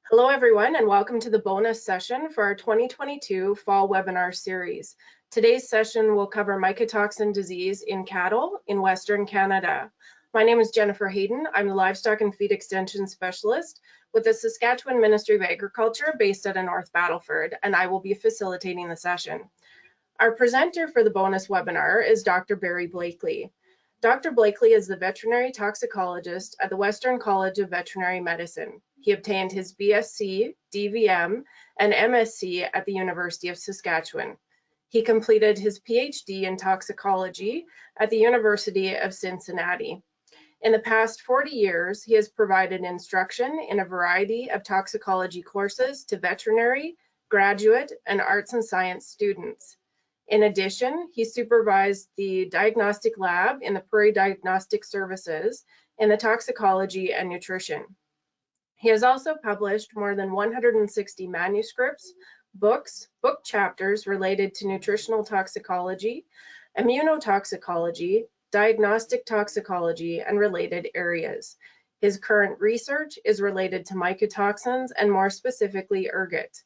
Hello, everyone, and welcome to the bonus session for our 2022 fall webinar series. Today's session will cover mycotoxin disease in cattle in Western Canada. My name is Jennifer Hayden. I'm the Livestock and Feed Extension Specialist with the Saskatchewan Ministry of Agriculture based out of North Battleford, and I will be facilitating the session. Our presenter for the bonus webinar is Dr. Barry Blakley. Dr. Blakley is the veterinary toxicologist at the Western College of Veterinary Medicine. He obtained his BSc, DVM, and MSc at the University of Saskatchewan. He completed his PhD in toxicology at the University of Cincinnati. In the past 40 years, he has provided instruction in a variety of toxicology courses to veterinary, graduate, and arts and science students. In addition, he supervised the diagnostic lab in the Prairie Diagnostic Services in the toxicology and nutrition. He has also published more than 160 manuscripts, books, book chapters related to nutritional toxicology, immunotoxicology, diagnostic toxicology, and related areas. His current research is related to mycotoxins and more specifically ergot.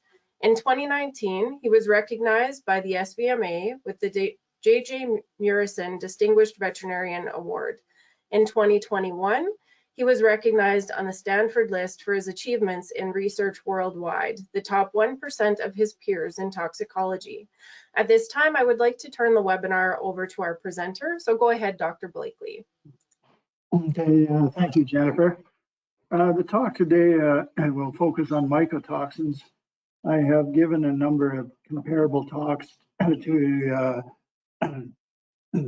In 2019, he was recognized by the SVMA with the J.J. Murison Distinguished Veterinarian Award. In 2021, he was recognized on the Stanford list for his achievements in research worldwide, the top 1% of his peers in toxicology. At this time, I would like to turn the webinar over to our presenter. So go ahead, Dr. Blakley. Okay, thank you, Jennifer. The talk today will focus on mycotoxins. I have given a number of comparable talks to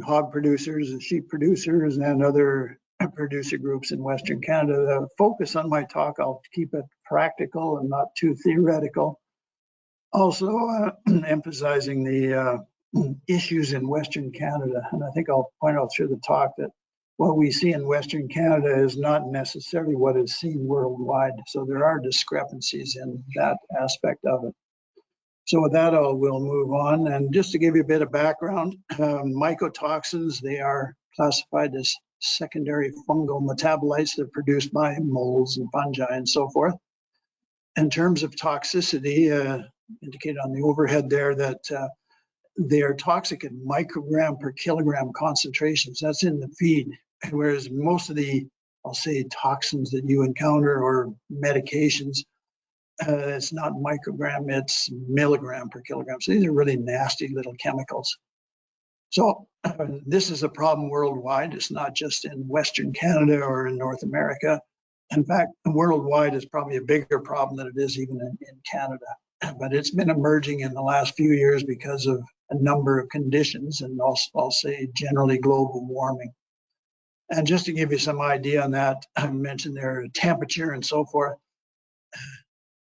hog producers and sheep producers and other producer groups in Western Canada. The focus on my talk, I'll keep it practical and not too theoretical. Also emphasizing the issues in Western Canada. And I think I'll point out through the talk that what we see in Western Canada is not necessarily what is seen worldwide. So there are discrepancies in that aspect of it. So with that, we'll move on. And just to give you a bit of background, mycotoxins, they are classified as secondary fungal metabolites that are produced by molds and fungi and so forth. In terms of toxicity, indicate on the overhead there that they are toxic at microgram per kilogram concentrations. That's in the feed. Whereas most of the, I'll say, toxins that you encounter or medications, it's not microgram, it's milligram per kilogram. So these are really nasty little chemicals. So this is a problem worldwide. It's not just in Western Canada or in North America. In fact, worldwide is probably a bigger problem than it is even in Canada. But it's been emerging in the last few years because of a number of conditions, and I'll say generally global warming. And just to give you some idea on that, I mentioned there temperature and so forth.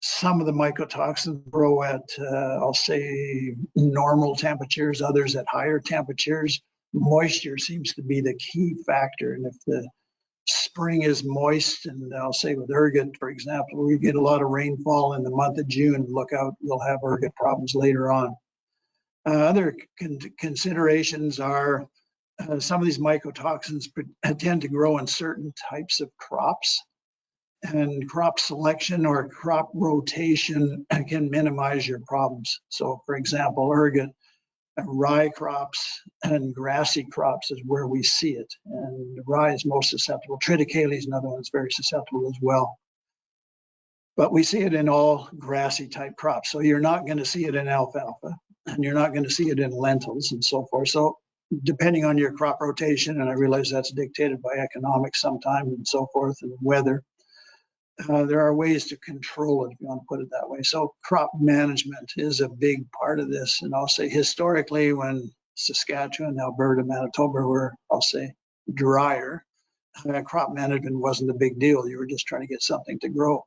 Some of the mycotoxins grow at, I'll say, normal temperatures, others at higher temperatures. Moisture seems to be the key factor. And if the spring is moist, and I'll say with ergot, for example, we get a lot of rainfall in the month of June, look out, we'll have ergot problems later on. Other considerations are some of these mycotoxins tend to grow in certain types of crops, and crop selection or crop rotation can minimize your problems. So for example, ergot, rye crops and grassy crops is where we see it. And rye is most susceptible. Triticale is another one that's very susceptible as well. But we see it in all grassy type crops. So you're not going to see it in alfalfa, and you're not going to see it in lentils and so forth. So depending on your crop rotation, and I realize that's dictated by economics sometimes and so forth, and weather, there are ways to control it, if you want to put it that way. So crop management is a big part of this. And I'll say historically, when Saskatchewan, Alberta, Manitoba were, I'll say, drier, crop management wasn't a big deal. You were just trying to get something to grow.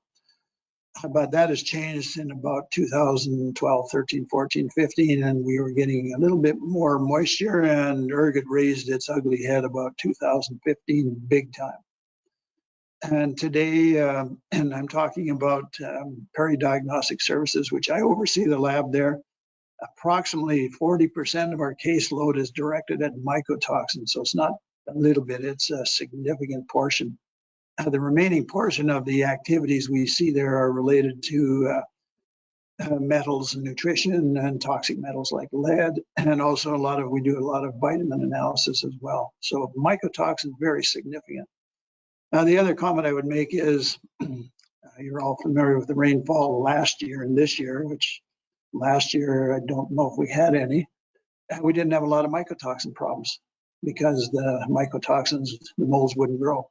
But that has changed in about 2012, 13, 14, 15, and we were getting a little bit more moisture, and ergot raised its ugly head about 2015, big time. And today, and I'm talking about Prairie Diagnostic Services, which I oversee the lab there, approximately 40% of our caseload is directed at mycotoxins. So it's not a little bit, it's a significant portion. The remaining portion of the activities we see there are related to metals and nutrition and toxic metals like lead, and also we do a lot of vitamin analysis as well. So mycotoxin very significant. The other comment I would make is you're all familiar with the rainfall last year and this year, which last year I don't know if we had any. We didn't have a lot of mycotoxin problems because the mycotoxins, the molds wouldn't grow.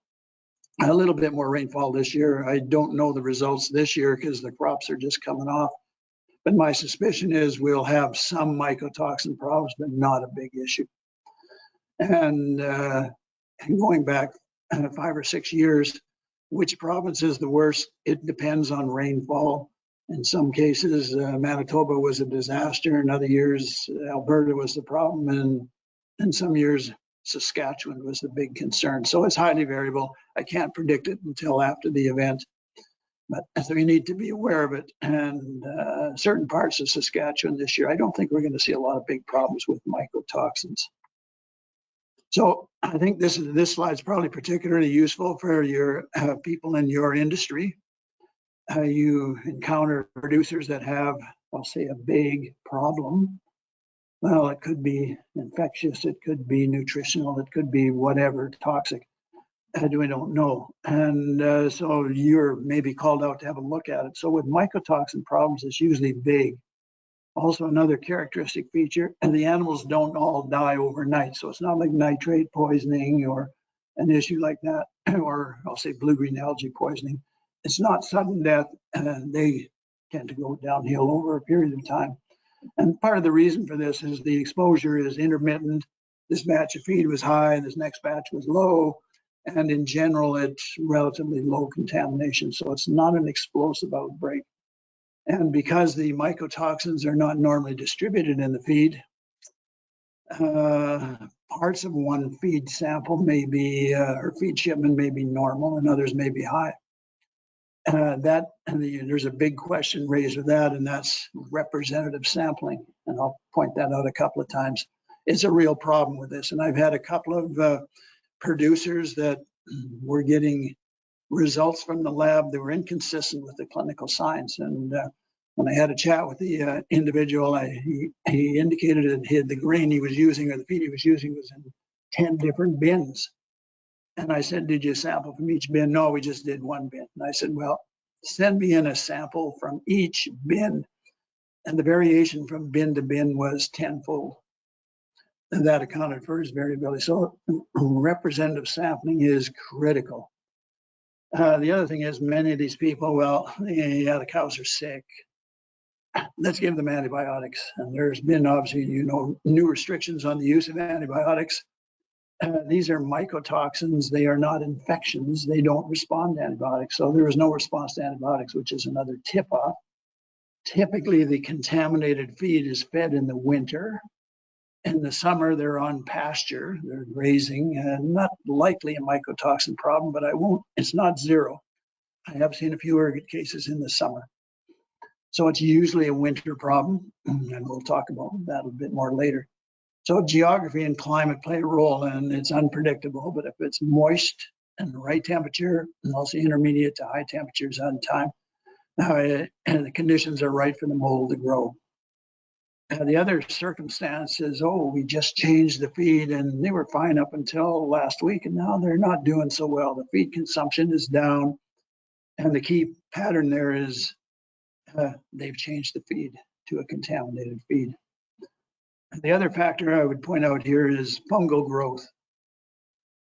A little bit more rainfall this year. I don't know the results this year because the crops are just coming off. But my suspicion is we'll have some mycotoxin problems, but not a big issue. And going back 5 or 6 years, which province is the worst? It depends on rainfall. In some cases, Manitoba was a disaster. In other years, Alberta was the problem. And in some years, Saskatchewan was the big concern. So it's highly variable. I can't predict it until after the event. But so you need to be aware of it. And certain parts of Saskatchewan this year, I don't think we're going to see a lot of big problems with mycotoxins. So I think this slide is probably particularly useful for your people in your industry. You encounter producers that have, I'll say, a big problem. Well, it could be infectious, it could be nutritional, it could be whatever, toxic. We don't know. And so you're maybe called out to have a look at it. So with mycotoxin problems, it's usually big. Also, another characteristic feature, and the animals don't all die overnight. So it's not like nitrate poisoning or an issue like that, or I'll say blue-green algae poisoning. It's not sudden death, and they tend to go downhill over a period of time. And part of the reason for this is the exposure is intermittent. This batch of feed was high, this next batch was low. And in general, it's relatively low contamination. So it's not an explosive outbreak. And because the mycotoxins are not normally distributed in the feed, parts of one feed sample may be, or feed shipment may be normal and others may be high. There's a big question raised with that, and that's representative sampling. And I'll point that out a couple of times. It's a real problem with this. And I've had a couple of producers that were getting results from the lab that were inconsistent with the clinical science. And when I had a chat with the individual, he indicated that the grain he was using or the feed he was using was in 10 different bins. And I said, did you sample from each bin? No, we just did one bin. And I said, well, send me in a sample from each bin. And the variation from bin to bin was tenfold. And that accounted for his variability. So representative sampling is critical. The other thing is many of these people, well, yeah, the cows are sick. Let's give them antibiotics. And there's been obviously, new restrictions on the use of antibiotics. These are mycotoxins. They are not infections. They don't respond to antibiotics. So there is no response to antibiotics, which is another tip-off. Typically, the contaminated feed is fed in the winter. In the summer, they're on pasture, they're grazing, and not likely a mycotoxin problem, but it's not zero. I have seen a few ergot cases in the summer. So it's usually a winter problem, and we'll talk about that a bit more later. So geography and climate play a role, and it's unpredictable, but if it's moist and the right temperature, and also intermediate to high temperatures on time, and the conditions are right for the mold to grow. The other circumstance is, we just changed the feed and they were fine up until last week, and now they're not doing so well. The feed consumption is down, and the key pattern there is they've changed the feed to a contaminated feed. The other factor I would point out here is fungal growth.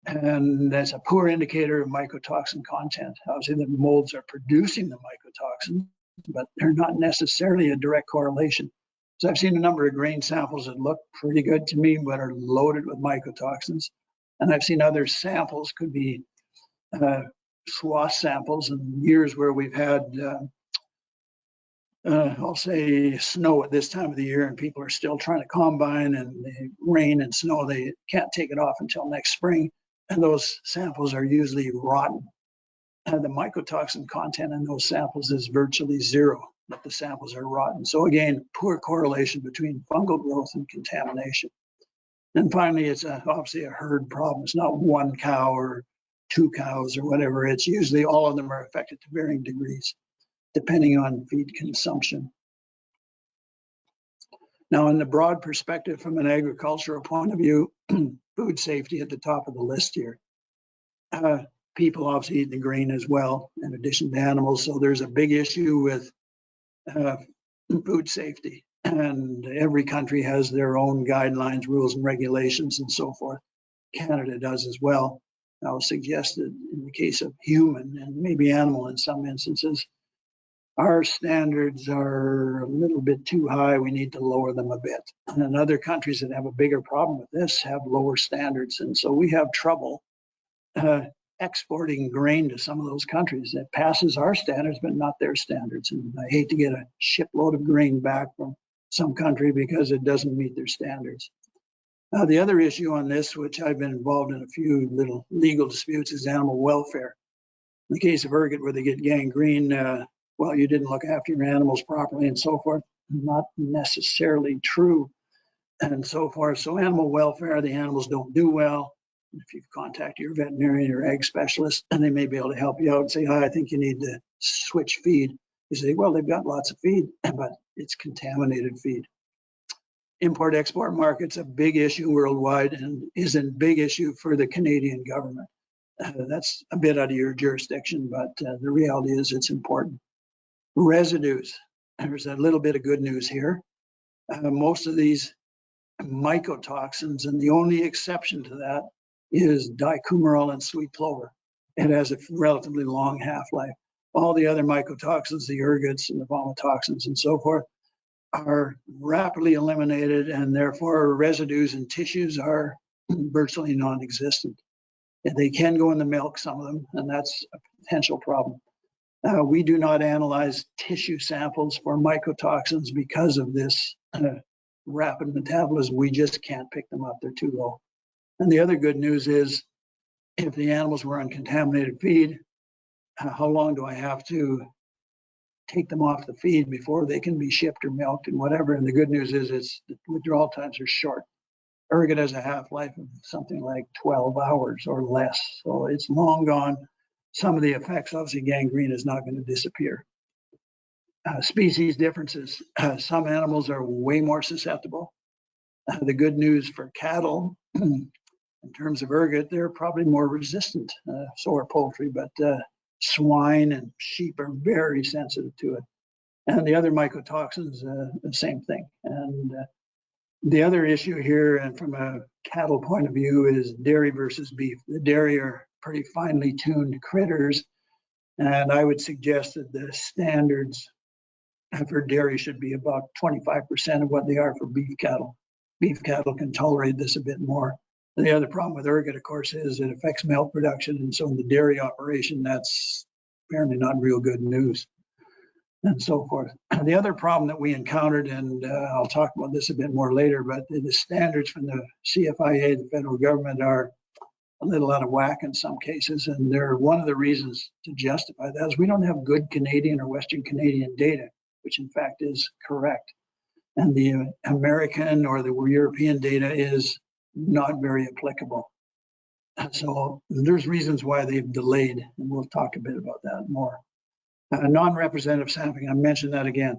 And that's a poor indicator of mycotoxin content. Obviously, the molds are producing the mycotoxin, but they're not necessarily a direct correlation. So I've seen a number of grain samples that look pretty good to me, but are loaded with mycotoxins. And I've seen other samples, could be swath samples in years where we've had, I'll say, snow at this time of the year, and people are still trying to combine, and the rain and snow, they can't take it off until next spring. And those samples are usually rotten. The mycotoxin content in those samples is virtually zero, but the samples are rotten. So again, poor correlation between fungal growth and contamination. And finally, it's obviously a herd problem. It's not one cow or 2 cows or whatever, it's usually all of them are affected to varying degrees, depending on feed consumption. Now, in the broad perspective, from an agricultural point of view, food safety at the top of the list here. People obviously eat the grain as well, in addition to animals. So there's a big issue with food safety. And every country has their own guidelines, rules, and regulations, and so forth. Canada does as well. I would suggest that in the case of human and maybe animal in some instances, our standards are a little bit too high. We need to lower them a bit. And other countries that have a bigger problem with this have lower standards. And so we have trouble exporting grain to some of those countries that passes our standards, but not their standards. And I hate to get a shipload of grain back from some country because it doesn't meet their standards. The other issue on this, which I've been involved in a few little legal disputes, is animal welfare. In the case of ergot, where they get gangrene, well, you didn't look after your animals properly and so forth. Not necessarily true and so forth. So animal welfare, the animals don't do well. If you contact your veterinarian or egg specialist, and they may be able to help you out and say, oh, I think you need to switch feed. You say, well, they've got lots of feed, but it's contaminated feed. Import-export market's a big issue worldwide and is a big issue for the Canadian government. That's a bit out of your jurisdiction, but the reality is it's important. Residues. There's a little bit of good news here. Most of these mycotoxins, and the only exception to that is dicoumarol and sweet clover. It has a relatively long half-life. All the other mycotoxins, the ergots and the vomitoxins and so forth, are rapidly eliminated, and therefore residues in tissues are virtually non-existent. And they can go in the milk, some of them, and that's a potential problem. We do not analyze tissue samples for mycotoxins because of this rapid metabolism. We just can't pick them up. They're too low. And the other good news is, if the animals were on contaminated feed, how long do I have to take them off the feed before they can be shipped or milked and whatever? And the good news is the withdrawal times are short. Ergot has a half-life of something like 12 hours or less. So it's long gone. Some of the effects, obviously gangrene is not going to disappear. Species differences. Some animals are way more susceptible. The good news for cattle, in terms of ergot, they're probably more resistant. So are poultry, but swine and sheep are very sensitive to it. And the other mycotoxins, the same thing. And the other issue here, and from a cattle point of view, is dairy versus beef. The dairy are pretty finely tuned critters, and I would suggest that the standards for dairy should be about 25% of what they are for beef cattle. Beef cattle can tolerate this a bit more. The other problem with ergot, of course, is it affects milk production, and so in the dairy operation, that's apparently not real good news, and so forth. The other problem that we encountered, and I'll talk about this a bit more later, but the standards from the CFIA, the federal government, are a little out of whack in some cases, and they're one of the reasons to justify that is we don't have good Canadian or Western Canadian data, which in fact is correct. And the American or the European data is not very applicable. So there's reasons why they've delayed, and we'll talk a bit about that more. Non-representative sampling, I mentioned that again.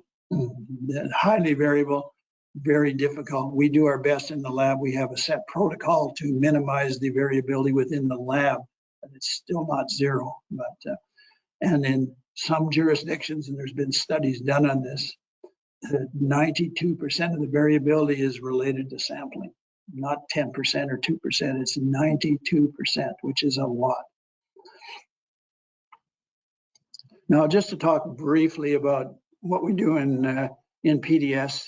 Highly variable, very difficult. We do our best in the lab. We have a set protocol to minimize the variability within the lab, but it's still not zero. But and in some jurisdictions, and there's been studies done on this, 92% of the variability is related to sampling, not 10% or 2%. It's 92%, which is a lot. Now, just to talk briefly about what we do in PDS,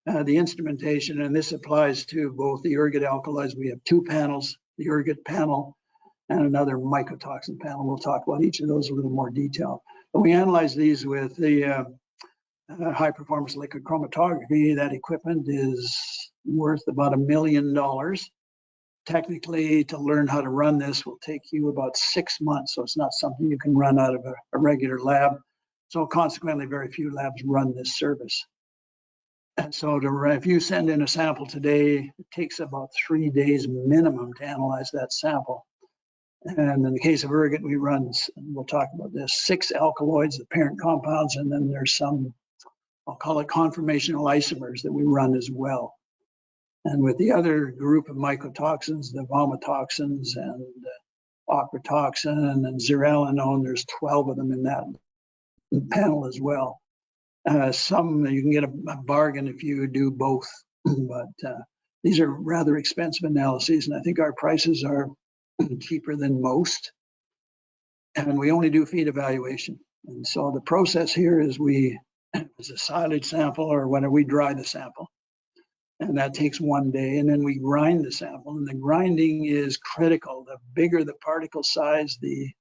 the instrumentation, and this applies to both the ergot alkalies. We have 2 panels, the ergot panel and another mycotoxin panel. We'll talk about each of those in a little more detail. But we analyze these with the high performance liquid chromatography. That equipment is worth about $1 million. Technically, to learn how to run this will take you about 6 months, so it's not something you can run out of a regular lab. So consequently, very few labs run this service. And so if you send in a sample today, it takes about 3 days minimum to analyze that sample. And in the case of ergot, we run, we'll talk about this, 6 alkaloids, the parent compounds, and then there's some, I'll call it conformational isomers that we run as well. And with the other group of mycotoxins, the vomitoxins and ochratoxin and zearalenone, there's 12 of them in that panel as well. Some you can get a bargain if you do both, but these are rather expensive analyses, and I think our prices are cheaper than most. And we only do feed evaluation. And so the process here is it's a silage sample, or when we dry the sample, and that takes 1 day, and then we grind the sample, and the grinding is critical. The bigger the particle size, the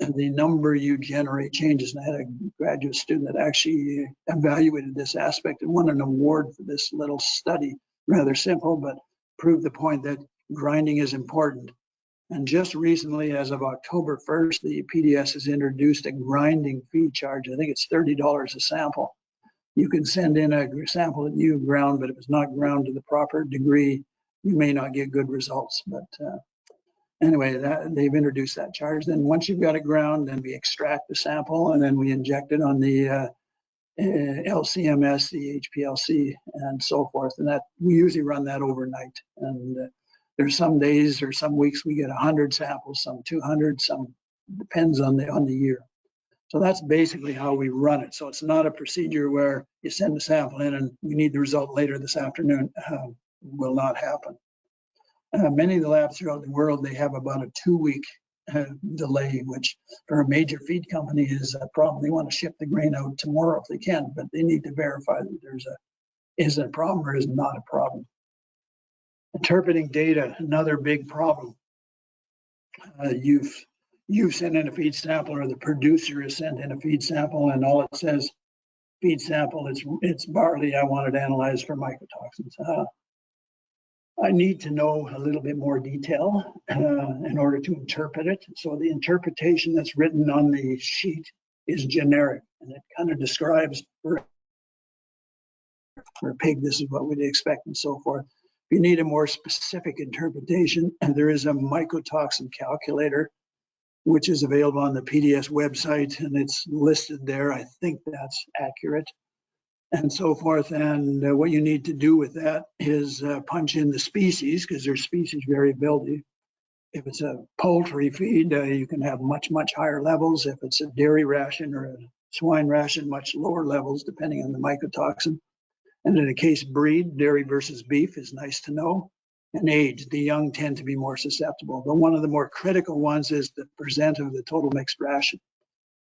number you generate changes. And I had a graduate student that actually evaluated this aspect and won an award for this little study. Rather simple, but proved the point that grinding is important. And just recently, as of October 1st, the PDS has introduced a grinding fee charge. I think it's $30 a sample. You can send in a sample that you ground, but if it's not ground to the proper degree, you may not get good results. But anyway, they've introduced that charge. Then once you've got it ground, then we extract the sample, and then we inject it on the LCMS, the HPLC, and so forth. And that we usually run that overnight. And there's some days or some weeks we get 100 samples, some 200, some depends on the year. So that's basically how we run it. So it's not a procedure where you send a sample in and we need the result later this afternoon. Will not happen. Many of the labs throughout the world, they have about a 2-week delay, which for a major feed company is a problem. They want to ship the grain out tomorrow if they can, but they need to verify that is it a problem or is it not a problem. Interpreting data, another big problem. You've sent in a feed sample, or the producer has sent in a feed sample, and all it says, feed sample, it's barley, I want it analyzed for mycotoxins. I need to know a little bit more detail in order to interpret it. So the interpretation that's written on the sheet is generic, and it kind of describes for a pig, this is what we'd expect and so forth. If you need a more specific interpretation, there is a mycotoxin calculator, which is available on the PDS website, and it's listed there. I think that's accurate and so forth. And what you need to do with that is punch in the species, because there's species variability. If it's a poultry feed, you can have much, much higher levels. If it's a dairy ration or a swine ration, much lower levels, depending on the mycotoxin. And in a case breed, dairy versus beef is nice to know. And age, the young tend to be more susceptible. But one of the more critical ones is the percent of the total mixed ration.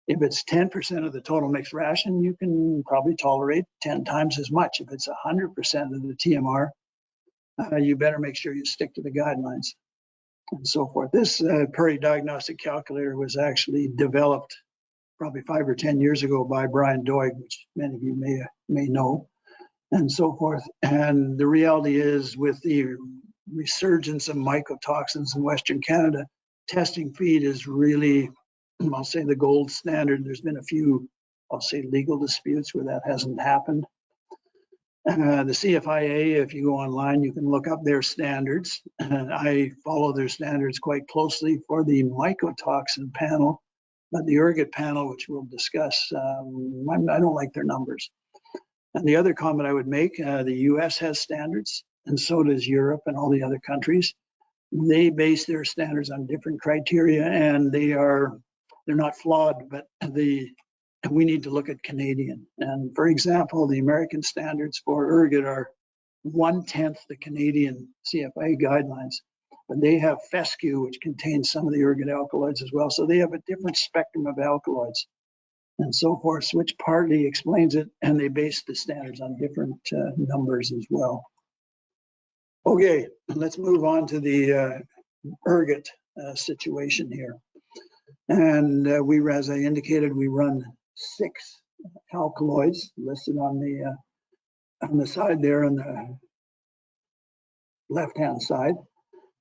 If it's 10% of the total mixed ration, you can probably tolerate 10 times as much. If it's 100% of the TMR, you better make sure you stick to the guidelines and so forth. This Prairie Diagnostic Calculator was actually developed probably 5 or 10 years ago by Brian Doig, which many of you may know, and so forth. And the reality is, with the resurgence of mycotoxins in Western Canada, testing feed is really, I'll say, the gold standard. There's been a few, I'll say, legal disputes where that hasn't happened. The CFIA, if you go online, you can look up their standards. I follow their standards quite closely for the mycotoxin panel, but the ergot panel, which we'll discuss, I don't like their numbers. And the other comment I would make, the US has standards, and so does Europe and all the other countries. They base their standards on different criteria, and they're not flawed, but we need to look at Canadian. And for example, the American standards for ergot are 1/10 the Canadian CFA guidelines, but they have fescue, which contains some of the ergot alkaloids as well. So they have a different spectrum of alkaloids and so forth, which partly explains it, and they base the standards on different numbers as well. Okay, let's move on to the ergot situation here. And as I indicated, we run 6 alkaloids listed on the side there on the left-hand side,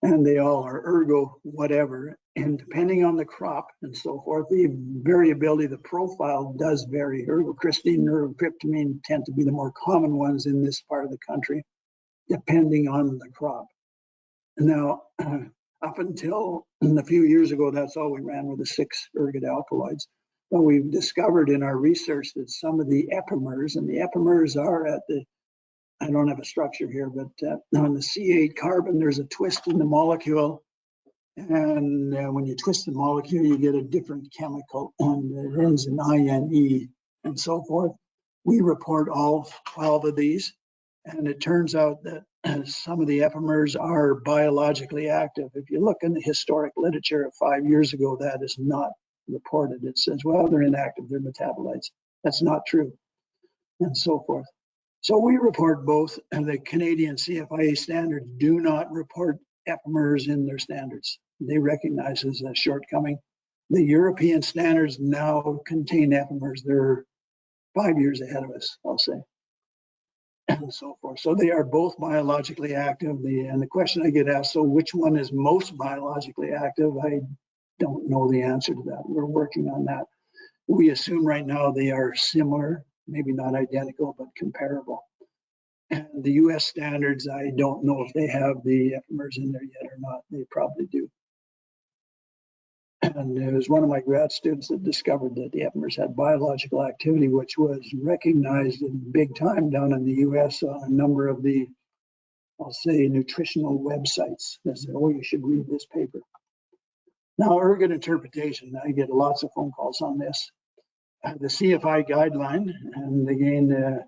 and they all are ergo whatever. And depending on the crop and so forth, the variability, the profile does vary. Ergocristine, ergotryptamine tend to be the more common ones in this part of the country, depending on the crop. Now, Up until a few years ago, that's all we ran with the 6 ergot alkaloids. But we've discovered in our research that some of the epimers, and the epimers are at the, I don't have a structure here, but on the C8 carbon, there's a twist in the molecule. And when you twist the molecule, you get a different chemical, and it ends in INE and so forth. We report all 12 of these, and it turns out that some of the epimers are biologically active. If you look in the historic literature of 5 years ago, that is not reported. It says, well, they're inactive, they're metabolites. That's not true, and so forth. So we report both, and the Canadian CFIA standards do not report epimers in their standards. They recognize as a shortcoming. The European standards now contain epimers. They're 5 years ahead of us, I'll say, and so forth. So they are both biologically active. And the question I get asked, so which one is most biologically active? I don't know the answer to that. We're working on that. We assume right now they are similar, maybe not identical, but comparable. And the US standards, I don't know if they have the epimers in there yet or not. They probably do. And it was one of my grad students that discovered that the epimers had biological activity, which was recognized in big time down in the US on a number of the, I'll say, nutritional websites. They said, oh, you should read this paper. Now, ergot interpretation, I get lots of phone calls on this. The CFI guideline, and again,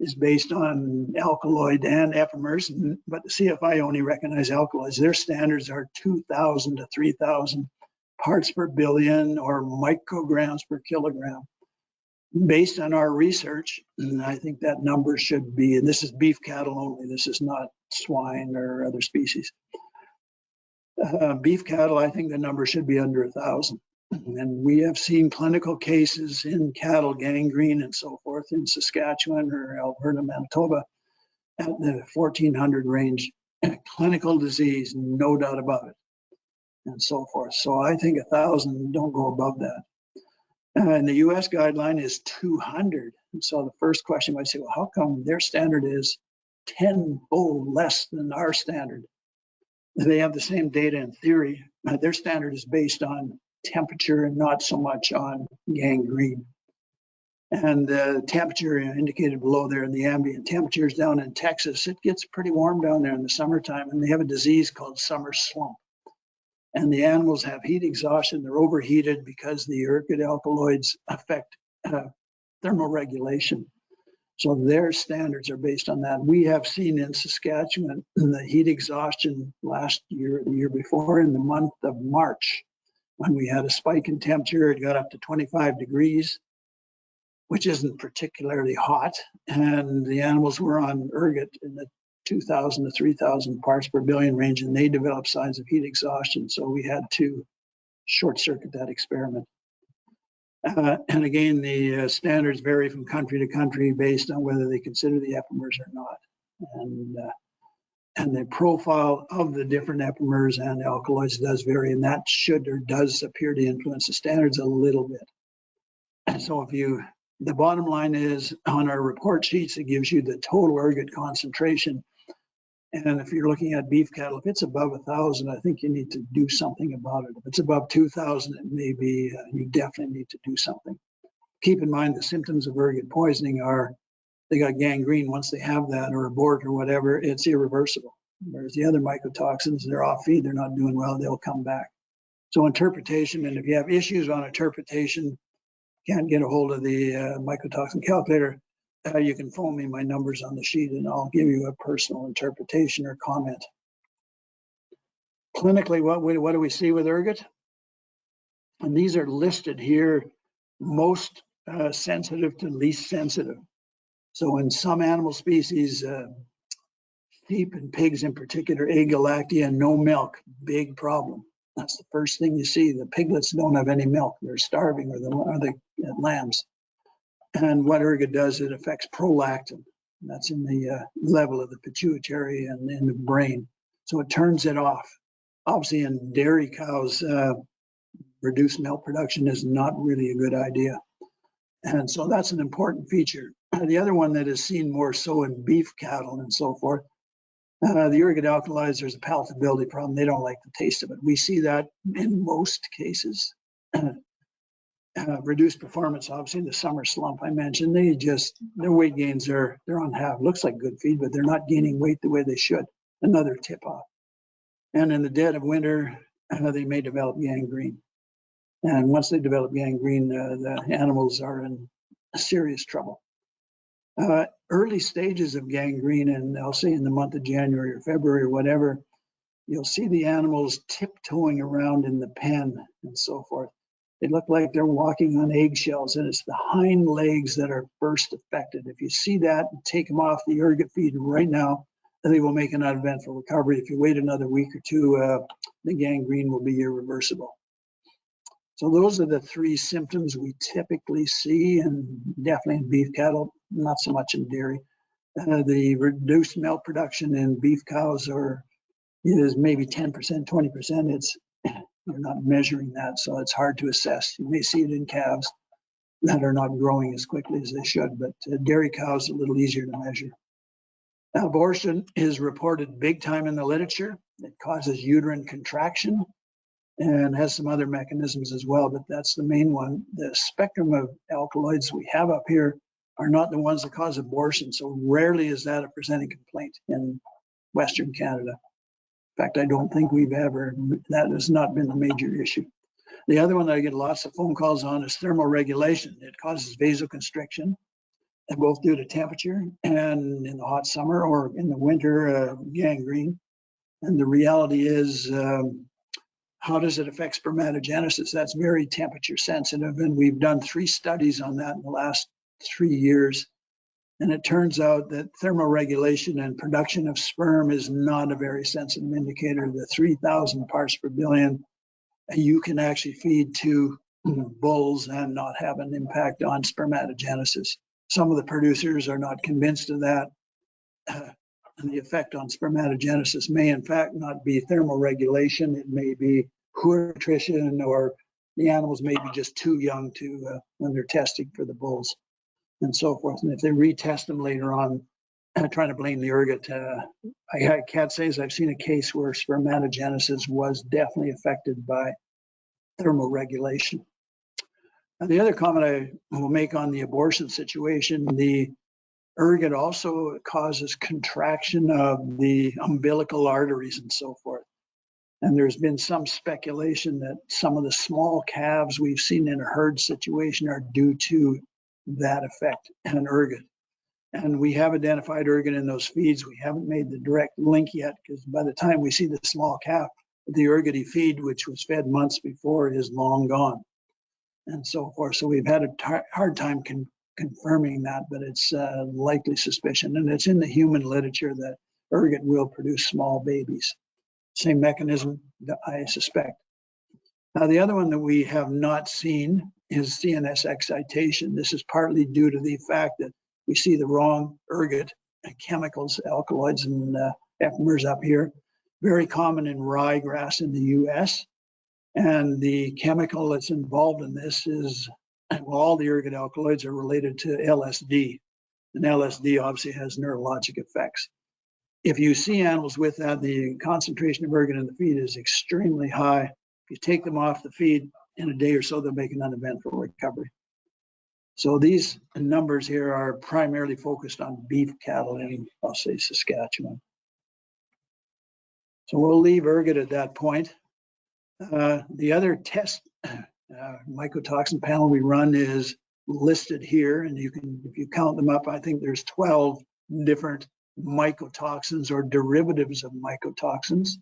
is based on alkaloid and epimers, but the CFI only recognize alkaloids. Their standards are 2,000 to 3,000 parts per billion or micrograms per kilogram. Based on our research, and I think that number should be, and this is beef cattle only, this is not swine or other species. Beef cattle, I think the number should be under 1,000. And we have seen clinical cases in cattle gangrene and so forth in Saskatchewan or Alberta, Manitoba at the 1,400 range. Clinical disease, no doubt about it, and so forth. So I think 1,000, don't go above that. And the US guideline is 200. And so the first question might say, well, how come their standard is 10-fold less than our standard? They have the same data in theory. Their standard is based on temperature and not so much on gangrene. And the temperature indicated below there in the ambient temperatures down in Texas, it gets pretty warm down there in the summertime, and they have a disease called summer slump. And the animals have heat exhaustion. They're overheated because the ergot alkaloids affect thermoregulation. So their standards are based on that. We have seen in Saskatchewan the heat exhaustion last year, the year before, in the month of March, when we had a spike in temperature. It got up to 25 degrees, which isn't particularly hot. And the animals were on ergot in the 2,000 to 3,000 parts per billion range, and they developed signs of heat exhaustion. So we had to short circuit that experiment. And again, the standards vary from country to country based on whether they consider the epimers or not. And the profile of the different epimers and alkaloids does vary, and that should or does appear to influence the standards a little bit. And so the bottom line is on our report sheets, it gives you the total ergot concentration. And if you're looking at beef cattle, if it's above 1,000, I think you need to do something about it. If it's above 2,000, it may be, you definitely need to do something. Keep in mind the symptoms of ergot poisoning are, they got gangrene. Once they have that, or abort or whatever, it's irreversible. Whereas the other mycotoxins, they're off feed, they're not doing well, they'll come back. So interpretation, and if you have issues on interpretation, can't get a hold of the mycotoxin calculator, you can phone me, my number's on the sheet, and I'll give you a personal interpretation or comment. Clinically, what do we see with ergot? And these are listed here, most sensitive to least sensitive. So in some animal species, sheep and pigs in particular, agalactia, no milk, big problem. That's the first thing you see. The piglets don't have any milk. They're starving, or the lambs. And what ergot does, it affects prolactin. That's in the level of the pituitary and in the brain. So it turns it off. Obviously, in dairy cows, reduced milk production is not really a good idea. And so that's an important feature. The other one that is seen more so in beef cattle and so forth, The ergot alkaloids, there's a palatability problem. They don't like the taste of it. We see that in most cases. Reduced performance, obviously the summer slump I mentioned, their weight gains they're on half. Looks like good feed, but they're not gaining weight the way they should. Another tip off. And in the dead of winter, they may develop gangrene. And once they develop gangrene, the animals are in serious trouble. Early stages of gangrene, and I'll say in the month of January or February or whatever, you'll see the animals tiptoeing around in the pen and so forth. They look like they're walking on eggshells, and it's the hind legs that are first affected. If you see that, take them off the ergot feed right now, they will make an uneventful recovery. If you wait another week or two, the gangrene will be irreversible. So those are the three symptoms we typically see, and definitely in beef cattle, not so much in dairy. The reduced milk production in beef cows is maybe 10%, 20%. You're not measuring that, so it's hard to assess. You may see it in calves that are not growing as quickly as they should, but dairy cows are a little easier to measure. Now, abortion is reported big time in the literature. It causes uterine contraction and has some other mechanisms as well, but that's the main one. The spectrum of alkaloids we have up here are not the ones that cause abortion, so rarely is that a presenting complaint in Western Canada. In fact, I don't think that has not been the major issue. The other one that I get lots of phone calls on is thermoregulation. It causes vasoconstriction, and both due to temperature and in the hot summer or in the winter, gangrene. And the reality is, how does it affect spermatogenesis? That's very temperature sensitive, and we've done 3 studies on that in the last 3 years. And it turns out that thermoregulation and production of sperm is not a very sensitive indicator. The 3,000 parts per billion, you can actually feed 2 bulls and not have an impact on spermatogenesis. Some of the producers are not convinced of that. And the effect on spermatogenesis may in fact not be thermoregulation. It may be poor nutrition, or the animals may be just too young to when they're testing for the bulls and so forth. And if they retest them later on, trying to blame the ergot, I can't say as I've seen a case where spermatogenesis was definitely affected by thermoregulation. And the other comment I will make on the abortion situation, the ergot also causes contraction of the umbilical arteries and so forth. And there's been some speculation that some of the small calves we've seen in a herd situation are due to that effect and ergot. And we have identified ergot in those feeds. We haven't made the direct link yet, because by the time we see the small calf, the ergoty feed, which was fed months before, is long gone and so forth. So we've had a hard time confirming that, but it's likely suspicion. And it's in the human literature that ergot will produce small babies. Same mechanism, I suspect. Now, the other one that we have not seen is CNS excitation. This is partly due to the fact that we see the wrong ergot chemicals, alkaloids and epimers up here. Very common in ryegrass in the US. And the chemical that's involved in this is, well, all the ergot alkaloids are related to LSD. And LSD obviously has neurologic effects. If you see animals with that, the concentration of ergot in the feed is extremely high. If you take them off the feed in a day or so, they'll make an uneventful recovery. So these numbers here are primarily focused on beef cattle in, I'll say, Saskatchewan. So we'll leave ergot at that point. The other test mycotoxin panel we run is listed here, and you can, if you count them up, I think there's 12 different mycotoxins or derivatives of mycotoxins.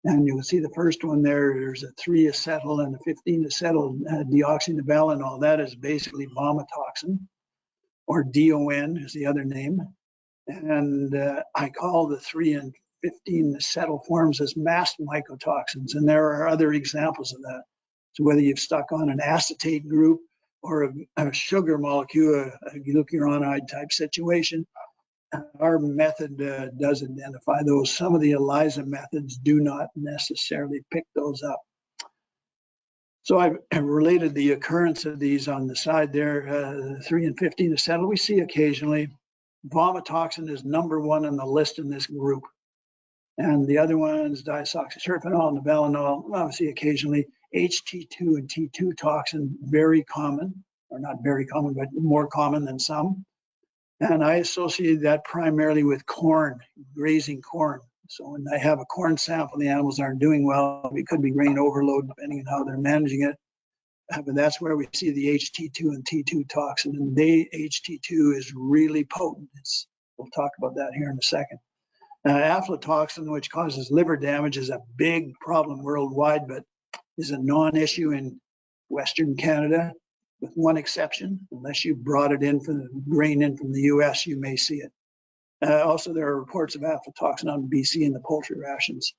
And you will see the first one there's a 3-acetyl and a 15-acetyl deoxynivalenol. That is basically vomitoxin, or DON is the other name. And I call the 3 and 15-acetyl forms as masked mycotoxins, and there are other examples of that. So whether you've stuck on an acetate group or a sugar molecule, a glucuronide type situation, our method does identify those. Some of the ELISA methods do not necessarily pick those up. So I've related the occurrence of these on the side there, 3 and 15 acetyl. We see occasionally. Vomitoxin is #1 on the list in this group. And the other ones, diazoxyserpinol and valinol, obviously occasionally. HT2 and T2 toxin, very common, or not very common, but more common than some. And I associated that primarily with corn, grazing corn. So when I have a corn sample, the animals aren't doing well. It could be grain overload, depending on how they're managing it. But that's where we see the HT2 and T2 toxin. And HT2 is really potent. We'll talk about that here in a second. Aflatoxin, which causes liver damage, is a big problem worldwide, but is a non-issue in Western Canada, with one exception. Unless you brought it in from the grain in from the US, you may see it. Also, there are reports of aflatoxin on BC in the poultry rations.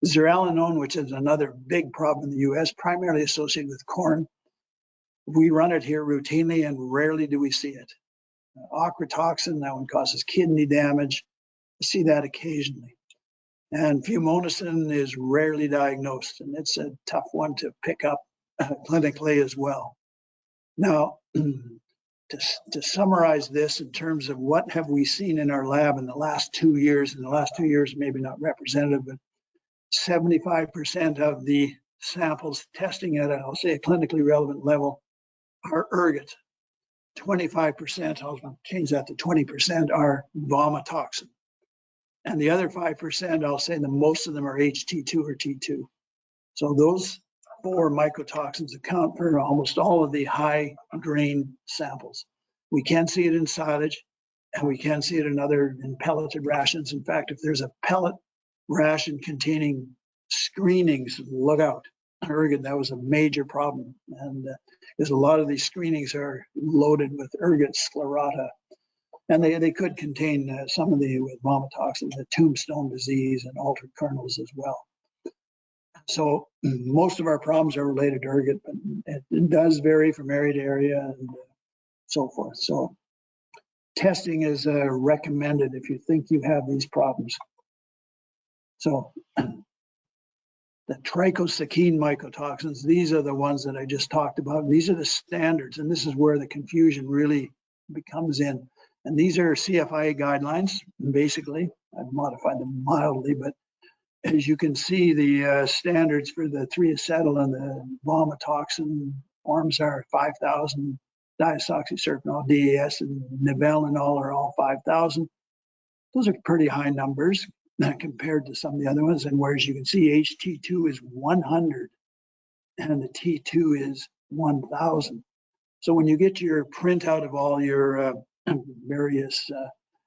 Zearalenone, which is another big problem in the US, primarily associated with corn. We run it here routinely and rarely do we see it. Ochratoxin, that one causes kidney damage. I see that occasionally. And fumonisin is rarely diagnosed, and it's a tough one to pick up clinically as well. Now, to summarize this in terms of what have we seen in our lab in the last 2 years, maybe not representative, but 75% of the samples testing at, I'll say, a clinically relevant level are ergot. 25%, I'll change that to 20%, are vomitoxin. And the other 5%, I'll say the most of them are HT2 or T2. So those 4 mycotoxins account for almost all of the high grain samples. We can see it in silage, and we can see it in pelleted rations. In fact, if there's a pellet ration containing screenings, look out. Ergot, that was a major problem. And because a lot of these screenings are loaded with ergot sclerata. And they could contain some of the vomitoxin, the tombstone disease and altered kernels as well. So most of our problems are related to ergot, but it does vary from area to area and so forth. So testing is recommended if you think you have these problems. So the trichosakine mycotoxins, these are the ones that I just talked about. These are the standards, and this is where the confusion really comes in. And these are CFIA guidelines, basically. I've modified them mildly, but as you can see, the standards for the 3-acetyl and the vomitoxin forms are 5,000, diazoxyserpinol, DAS, and nevalinol are all 5,000. Those are pretty high numbers compared to some of the other ones. And whereas you can see HT2 is 100 and the T2 is 1,000. So when you get your printout of all your various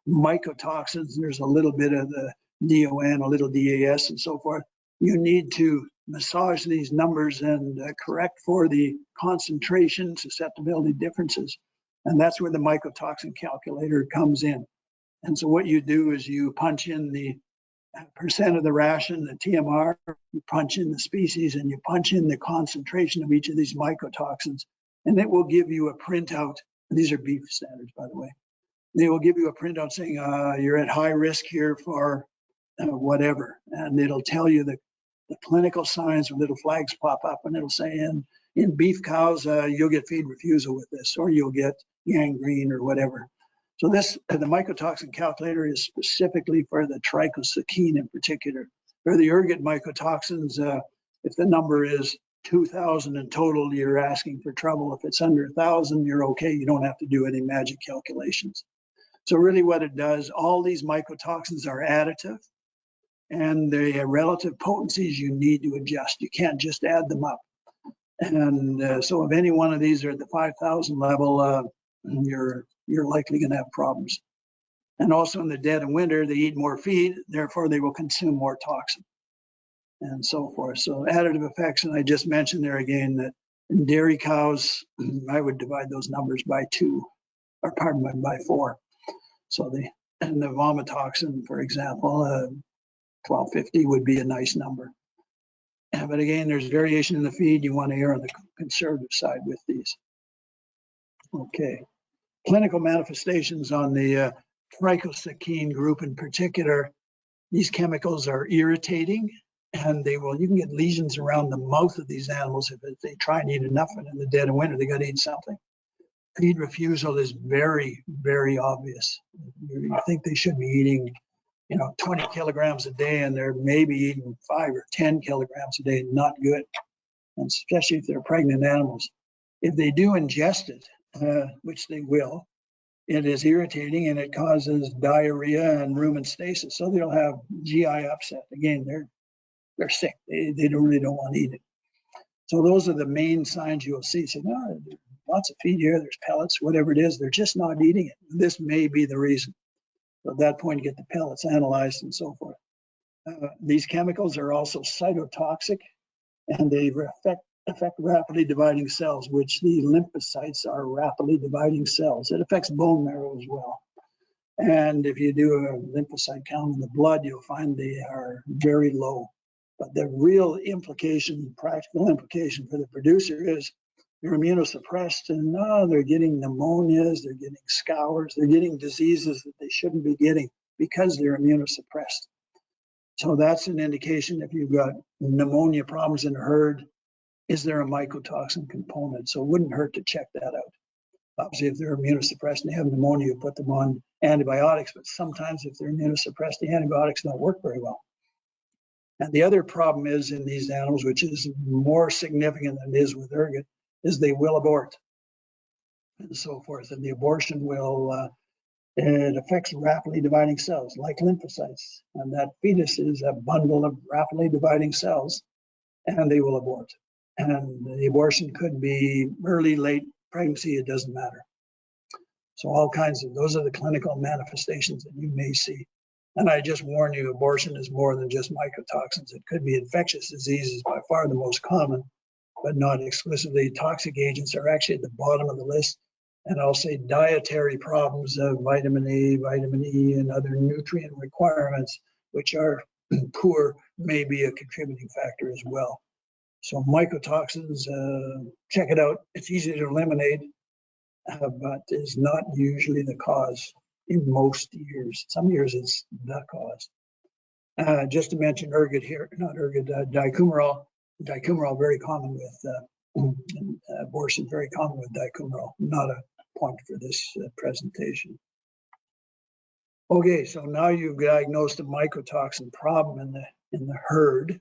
mycotoxins, there's a little bit of the DON, a little DAS and so forth. You need to massage these numbers and correct for the concentration susceptibility differences. And that's where the mycotoxin calculator comes in. And so what you do is you punch in the percent of the ration, the TMR, you punch in the species, and you punch in the concentration of each of these mycotoxins, and it will give you a printout. These are beef standards, by the way. They will give you a printout saying you're at high risk here for whatever, and it'll tell you the clinical signs with little flags pop up, and it'll say in beef cows you'll get feed refusal with this, or you'll get gangrene or whatever. So this, the mycotoxin calculator is specifically for the trichosakine in particular. For the ergot mycotoxins, if the number is 2,000 in total, you're asking for trouble. If it's under 1,000, you're okay. You don't have to do any magic calculations. So really what it does, all these mycotoxins are additive, and the relative potencies you need to adjust. You can't just add them up. And so if any one of these are at the 5,000 level, you're likely going to have problems. And also in the dead of winter, they eat more feed, therefore they will consume more toxin and so forth. So additive effects, and I just mentioned there again that in dairy cows, I would divide those numbers by 2, or pardon me, by 4. So the vomitoxin, for example, 1250 would be a nice number. But again, there's variation in the feed. You want to err on the conservative side with these. Okay. Clinical manifestations on the trichosakine group in particular, these chemicals are irritating, and you can get lesions around the mouth of these animals if they try and eat enough, and in the dead of winter, they got to eat something. Feed refusal is very, very obvious. You think they should be eating 20 kilograms a day, and they're maybe eating 5 or 10 kilograms a day, not good. And especially if they're pregnant animals. If they do ingest it, which they will, it is irritating and it causes diarrhea and rumen stasis. So they'll have GI upset. Again, they're sick. They really don't want to eat it. So those are the main signs you'll see. So no, there's lots of feed here, there's pellets, whatever it is, they're just not eating it. This may be the reason. So at that point, get the pellets analyzed and so forth. These chemicals are also cytotoxic, and they affect rapidly dividing cells, which the lymphocytes are rapidly dividing cells. It affects bone marrow as well. And if you do a lymphocyte count in the blood, you'll find they are very low. But the real implication, practical implication for the producer is they're immunosuppressed and they're getting pneumonias, they're getting scours, they're getting diseases that they shouldn't be getting because they're immunosuppressed. So that's an indication if you've got pneumonia problems in a herd, is there a mycotoxin component? So it wouldn't hurt to check that out. Obviously, if they're immunosuppressed and they have pneumonia, you put them on antibiotics, but sometimes if they're immunosuppressed, the antibiotics don't work very well. And the other problem is in these animals, which is more significant than it is with ergot, is they will abort and so forth. And the abortion will, it affects rapidly dividing cells like lymphocytes. And that fetus is a bundle of rapidly dividing cells, and they will abort. And the abortion could be early, late pregnancy, it doesn't matter. So all kinds of, those are the clinical manifestations that you may see. And I just warn you, abortion is more than just mycotoxins. It could be infectious diseases, by far the most common, but not exclusively. Toxic agents are actually at the bottom of the list. And I'll say dietary problems of vitamin A, vitamin E, and other nutrient requirements, which are poor, may be a contributing factor as well. So mycotoxins, check it out. It's easy to eliminate, but is not usually the cause in most years. Some years it's the cause. Just to mention ergot here, not ergot, dicumarol. Dicumarol very common with abortion, very common with dicumarol. Not a point for this presentation. Okay, so now you've diagnosed a mycotoxin problem in the herd.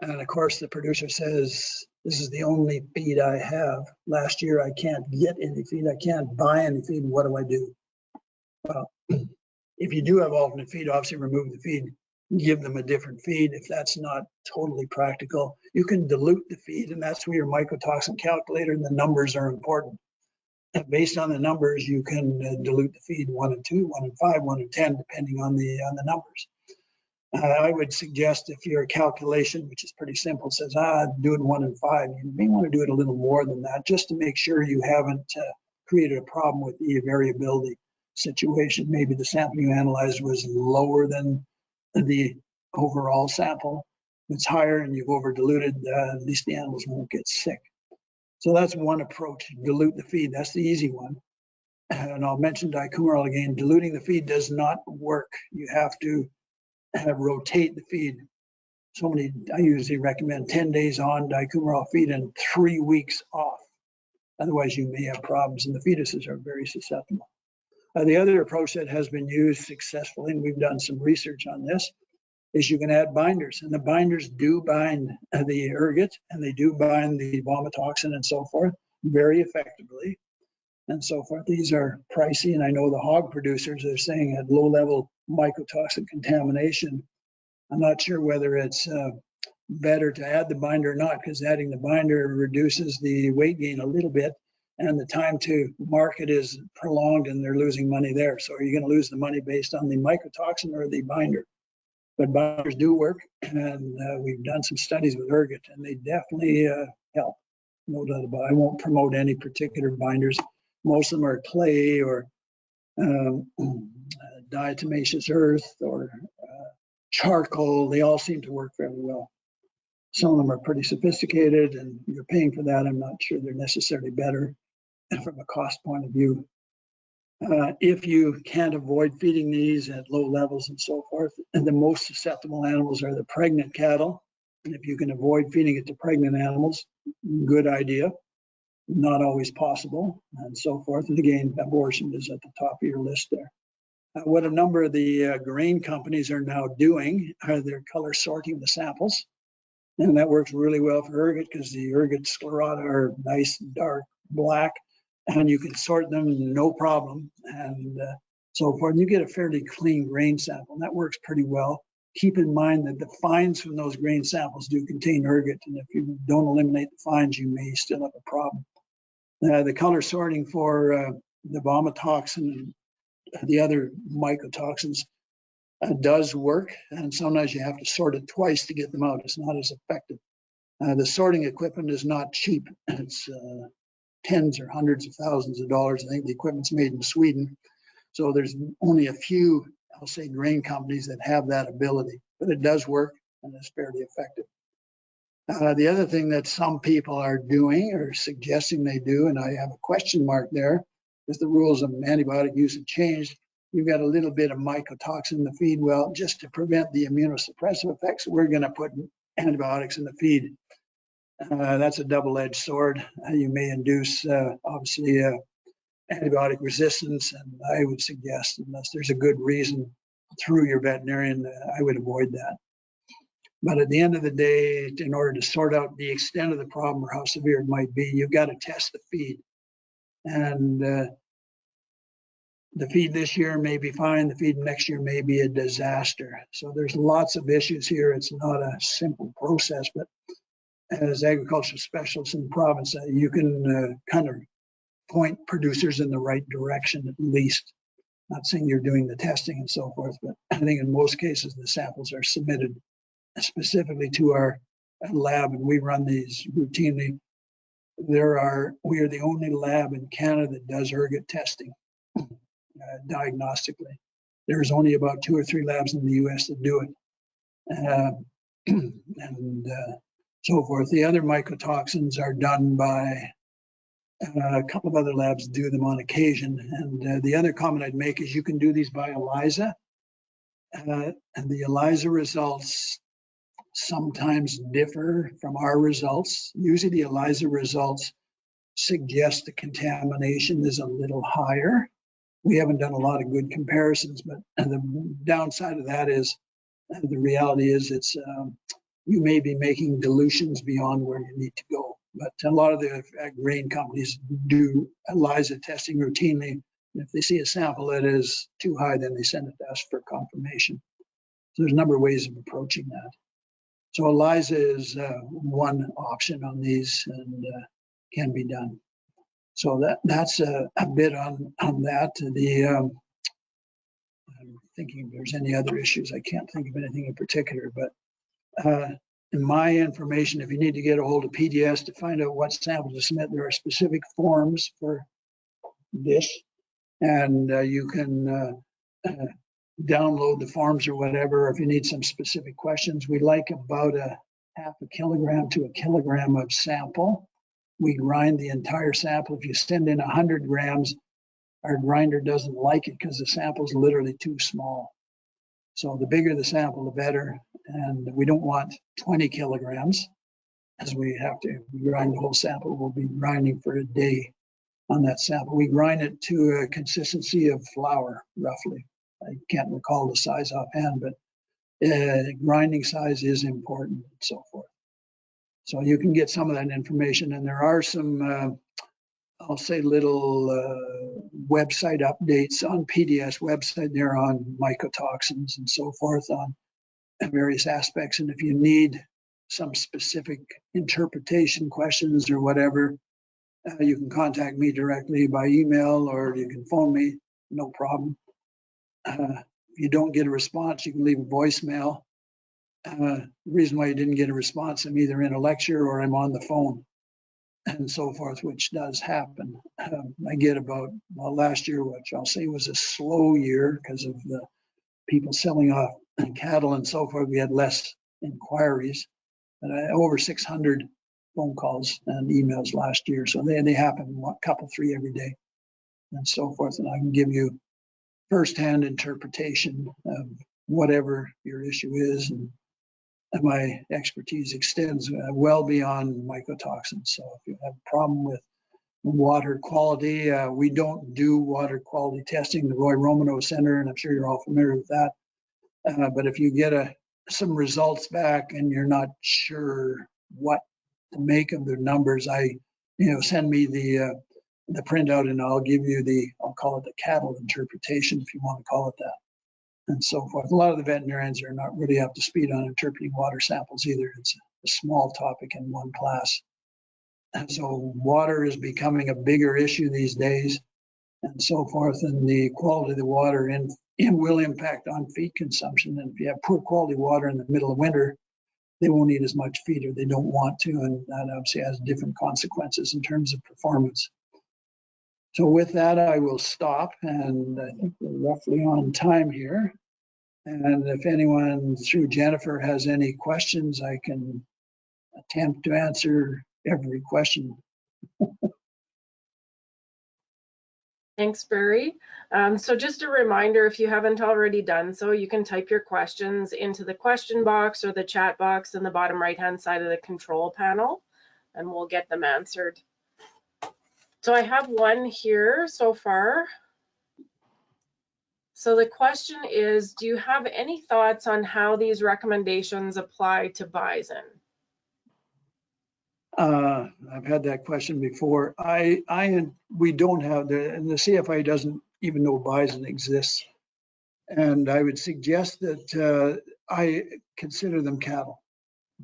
And of course, the producer says, this is the only feed I have. Last year, I can't get any feed. I can't buy any feed. What do I do? Well, if you do have alternate feed, obviously remove the feed, give them a different feed. If that's not totally practical, you can dilute the feed, and that's where your mycotoxin calculator and the numbers are important. And based on the numbers, you can dilute the feed 1 and 2, 1 and 5, 1 and 10, depending on the numbers. I would suggest if your calculation, which is pretty simple, says, do it 1 and 5, you may want to do it a little more than that, just to make sure you haven't created a problem with the variability situation. Maybe the sample you analyzed was lower than the overall sample. If it's higher and you've over diluted, at least the animals won't get sick. So that's one approach, dilute the feed. That's the easy one. And I'll mention dicumarol again. Diluting the feed does not work. You have to rotate the feed. I usually recommend 10 days on dicumarol feed and 3 weeks off. Otherwise, you may have problems, and the fetuses are very susceptible. The other approach that has been used successfully, and we've done some research on this, is you can add binders, and the binders do bind the ergot, and they do bind the vomitoxin and so forth very effectively and so forth. These are pricey, and I know the hog producers are saying at low-level mycotoxin contamination. I'm not sure whether it's better to add the binder or not, because adding the binder reduces the weight gain a little bit, and the time to market is prolonged, and they're losing money there. So are you going to lose the money based on the mycotoxin or the binder? But binders do work, and we've done some studies with ergot, and they definitely help. No doubt about it. I won't promote any particular binders. Most of them are clay or diatomaceous earth or charcoal. They all seem to work fairly well. Some of them are pretty sophisticated, and you're paying for that. I'm not sure they're necessarily better from a cost point of view. If you can't avoid feeding these at low levels and so forth, and the most susceptible animals are the pregnant cattle. And if you can avoid feeding it to pregnant animals, good idea. Not always possible and so forth. And again, abortion is at the top of your list there. What a number of the grain companies are now doing are they're color sorting the samples. And that works really well for ergot because the ergot sclerata are nice, dark, black, and you can sort them no problem. And so forth. And you get a fairly clean grain sample, and that works pretty well. Keep in mind that the fines from those grain samples do contain ergot, and if you don't eliminate the fines, you may still have a problem. The color sorting for the vomitoxin and the other mycotoxins does work, and sometimes you have to sort it twice to get them out. It's not as effective. The sorting equipment is not cheap. It's tens or hundreds of thousands of dollars. I think the equipment's made in Sweden. So there's only a few, I'll say, grain companies that have that ability, but it does work and it's fairly effective. The other thing that some people are doing or suggesting they do, and I have a question mark there, is the rules of antibiotic use have changed. You've got a little bit of mycotoxin in the feed. Well, just to prevent the immunosuppressive effects, we're going to put antibiotics in the feed. That's a double-edged sword. You may induce, obviously, antibiotic resistance, and I would suggest, unless there's a good reason through your veterinarian, I would avoid that. But at the end of the day, in order to sort out the extent of the problem or how severe it might be, you've got to test the feed. And the feed this year may be fine, the feed next year may be a disaster. So there's lots of issues here. It's not a simple process, but as agricultural specialists in the province, you can kind of point producers in the right direction at least. Not saying you're doing the testing and so forth, but I think in most cases the samples are submitted specifically to our lab, and we run these routinely. We are the only lab in Canada that does ergot testing diagnostically. There's only about 2 or 3 labs in the US that do it. And so forth. The other mycotoxins are done by a couple of other labs do them on occasion. And the other comment I'd make is you can do these by ELISA. And the ELISA results sometimes differ from our results. Usually the ELISA results suggest the contamination is a little higher. We haven't done a lot of good comparisons, but the downside of that is the reality is it's you may be making dilutions beyond where you need to go. But a lot of the grain companies do ELISA testing routinely. If they see a sample that is too high, then they send it to us for confirmation. So there's a number of ways of approaching that. So ELISA is one option on these and can be done. So that's a bit on that. I'm thinking if there's any other issues. I can't think of anything in particular, but in my information, if you need to get a hold of PDS to find out what samples to submit, there are specific forms for this, and you can download the forms or whatever. If you need some specific questions, we like about a half a kilogram to a kilogram of sample. We grind the entire sample. If you send in 100 grams, our grinder doesn't like it because the sample is literally too small. So the bigger the sample, the better. And we don't want 20 kilograms, as we have to grind the whole sample. We'll be grinding for a day on that sample. We grind it to a consistency of flour, roughly. I can't recall the size offhand, but grinding size is important and so forth. So you can get some of that information. And there are some, I'll say, little website updates on PDS website there on mycotoxins and so forth on various aspects. And if you need some specific interpretation questions or whatever, you can contact me directly by email or you can phone me, no problem. If you don't get a response, you can leave a voicemail. The reason why you didn't get a response, I'm either in a lecture or I'm on the phone and so forth, which does happen. I get about, well, last year, which I'll say was a slow year because of the people selling off cattle and so forth, we had less inquiries, but over 600 phone calls and emails last year. So they happen, a couple, 3 every day and so forth. And I can give you firsthand interpretation of whatever your issue is. And my expertise extends well beyond mycotoxins. So if you have a problem with water quality. We don't do water quality testing, the Roy Romano Center, and I'm sure you're all familiar with that. But if you get some results back and you're not sure what to make of their numbers, send me the printout and I'll give you I'll call it the cattle interpretation, if you want to call it that, and so forth. A lot of the veterinarians are not really up to speed on interpreting water samples either. It's a small topic in one class. And so water is becoming a bigger issue these days and so forth, and the quality of the water will impact on feed consumption. And if you have poor quality water in the middle of winter, they won't eat as much feed, or they don't want to, and that obviously has different consequences in terms of performance. So with that, I will stop, and I think we're roughly on time here. And if anyone through Jennifer has any questions, I can attempt to answer every question. Thanks, Barry. So just a reminder, if you haven't already done so, you can type your questions into the question box or the chat box in the bottom right-hand side of the control panel, and we'll get them answered. So I have one here so far. So the question is, do you have any thoughts on how these recommendations apply to bison? I've had that question before. We don't have and the CFI doesn't even know bison exists. And I would suggest that I consider them cattle,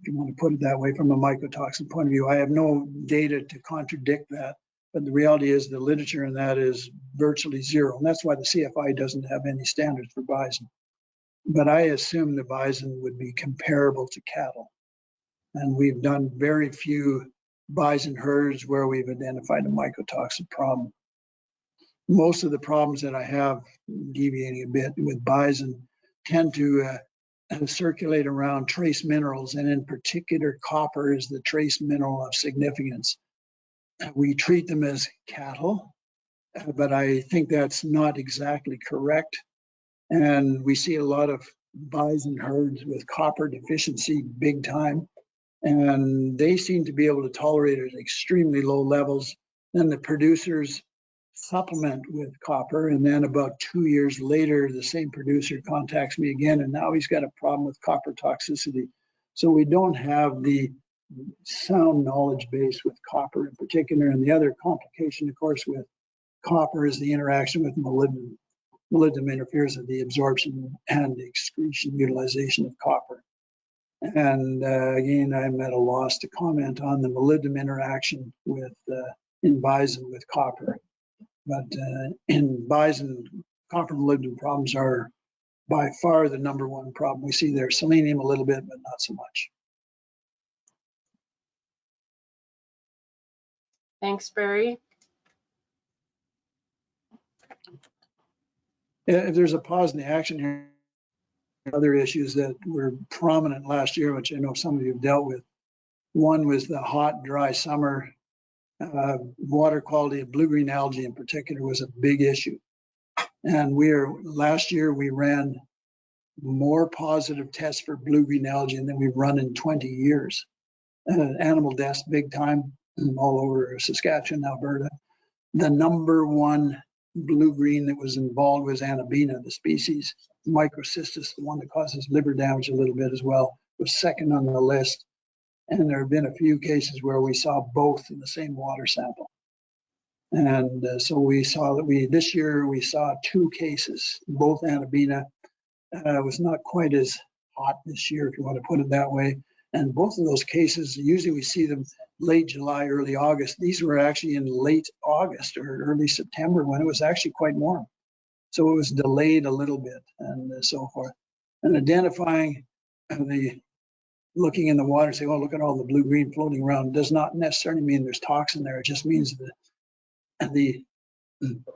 if you want to put it that way from a mycotoxin point of view. I have no data to contradict that, but the reality is the literature in that is virtually zero. And that's why the CFI doesn't have any standards for bison. But I assume the bison would be comparable to cattle. And we've done very few bison herds where we've identified a mycotoxin problem. Most of the problems that I have, deviating a bit, with bison tend to circulate around trace minerals, and in particular, copper is the trace mineral of significance. We treat them as cattle, but I think that's not exactly correct. And we see a lot of bison herds with copper deficiency big time. And they seem to be able to tolerate it at extremely low levels. Then the producers supplement with copper, and then about 2 years later, the same producer contacts me again, and now he's got a problem with copper toxicity. So we don't have the sound knowledge base with copper in particular. And the other complication, of course, with copper is the interaction with molybdenum. Molybdenum interferes with the absorption and excretion utilization of copper. And again, I'm at a loss to comment on the molybdenum interaction with in bison with copper. But in bison, copper molybdenum problems are by far the #1 problem. We see there selenium a little bit, but not so much. Thanks, Barry. If there's a pause in the action here, other issues that were prominent last year, which I know some of you have dealt with. One was the hot, dry summer. Water quality of blue-green algae in particular was a big issue. And last year we ran more positive tests for blue-green algae than we've run in 20 years. Animal deaths big time all over Saskatchewan, Alberta. The #1 blue-green that was involved was Anabina, the species. Microcystis, the one that causes liver damage a little bit as well, was second on the list. And there have been a few cases where we saw both in the same water sample. And so we saw that this year we saw 2 cases, both Anabina. Was not quite as hot this year, if you want to put it that way. And both of those cases, usually we see them late July, early August. These were actually in late August or early September when it was actually quite warm. So it was delayed a little bit and so forth. And identifying looking in the water and say, oh, look at all the blue-green floating around does not necessarily mean there's toxin there. It just means that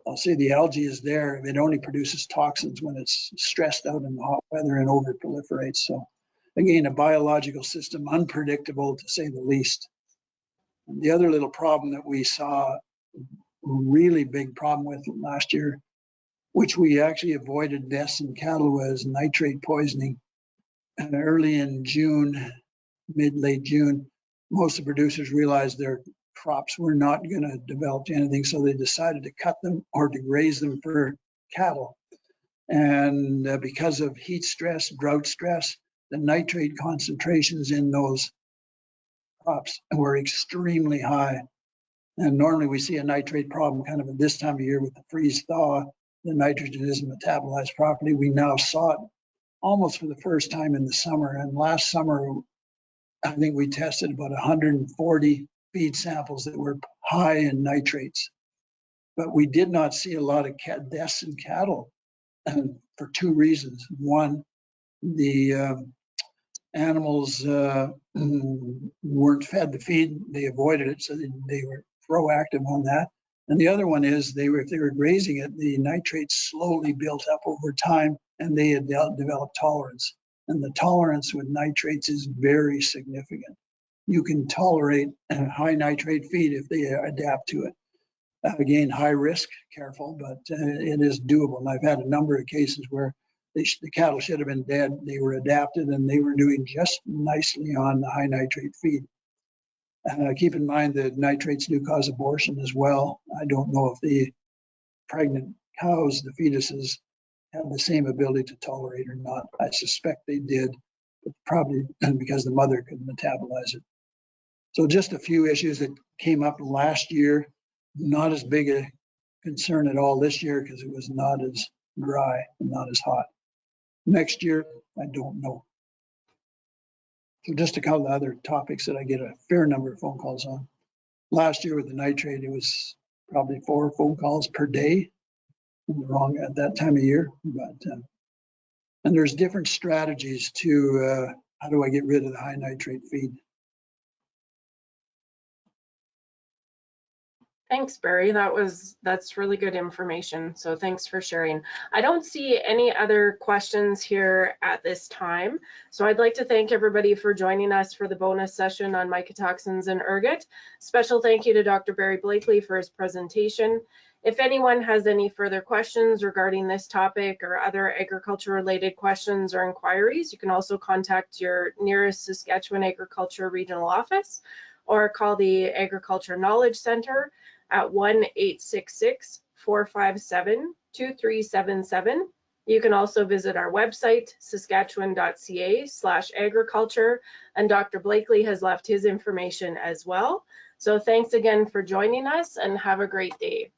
I'll say the algae is there. It only produces toxins when it's stressed out in the hot weather and over proliferates. So again, a biological system, unpredictable to say the least. And the other little problem that we saw, really big problem with last year, which we actually avoided deaths in cattle, was nitrate poisoning. And early in June, late June, most of the producers realized their crops were not going to develop to anything, so they decided to cut them or to graze them for cattle. And because of heat stress, drought stress, the nitrate concentrations in those crops were extremely high. And normally we see a nitrate problem kind of at this time of year with the freeze thaw. The nitrogen isn't metabolized properly. We now saw it almost for the first time in the summer. And last summer, I think we tested about 140 feed samples that were high in nitrates. But we did not see a lot of deaths in cattle, and for two reasons. One, the animals weren't fed the feed, they avoided it, so they were proactive on that. And the other one is if they were grazing it, the nitrates slowly built up over time, and they had developed tolerance. And the tolerance with nitrates is very significant. You can tolerate a high nitrate feed if they adapt to it. Again, high risk, careful, but it is doable. And I've had a number of cases where the cattle should have been dead. They were adapted and they were doing just nicely on the high nitrate feed. Keep in mind that nitrates do cause abortion as well. I don't know if the pregnant cows, the fetuses, have the same ability to tolerate or not. I suspect they did, but probably because the mother could metabolize it. So just a few issues that came up last year. Not as big a concern at all this year because it was not as dry and not as hot. Next year, I don't know. So just a couple of other topics that I get a fair number of phone calls on. Last year with the nitrate, it was probably 4 phone calls per day. I'm wrong at that time of year, but and there's different strategies to how do I get rid of the high nitrate feed. Thanks, Barry. That's really good information. So thanks for sharing. I don't see any other questions here at this time. So I'd like to thank everybody for joining us for the bonus session on mycotoxins and ergot. Special thank you to Dr. Barry Blakley for his presentation. If anyone has any further questions regarding this topic or other agriculture related questions or inquiries, you can also contact your nearest Saskatchewan Agriculture Regional Office or call the Agriculture Knowledge Center at 1-866-457-2377. You can also visit our website, saskatchewan.ca/agriculture, and Dr. Blakley has left his information as well. So thanks again for joining us and have a great day.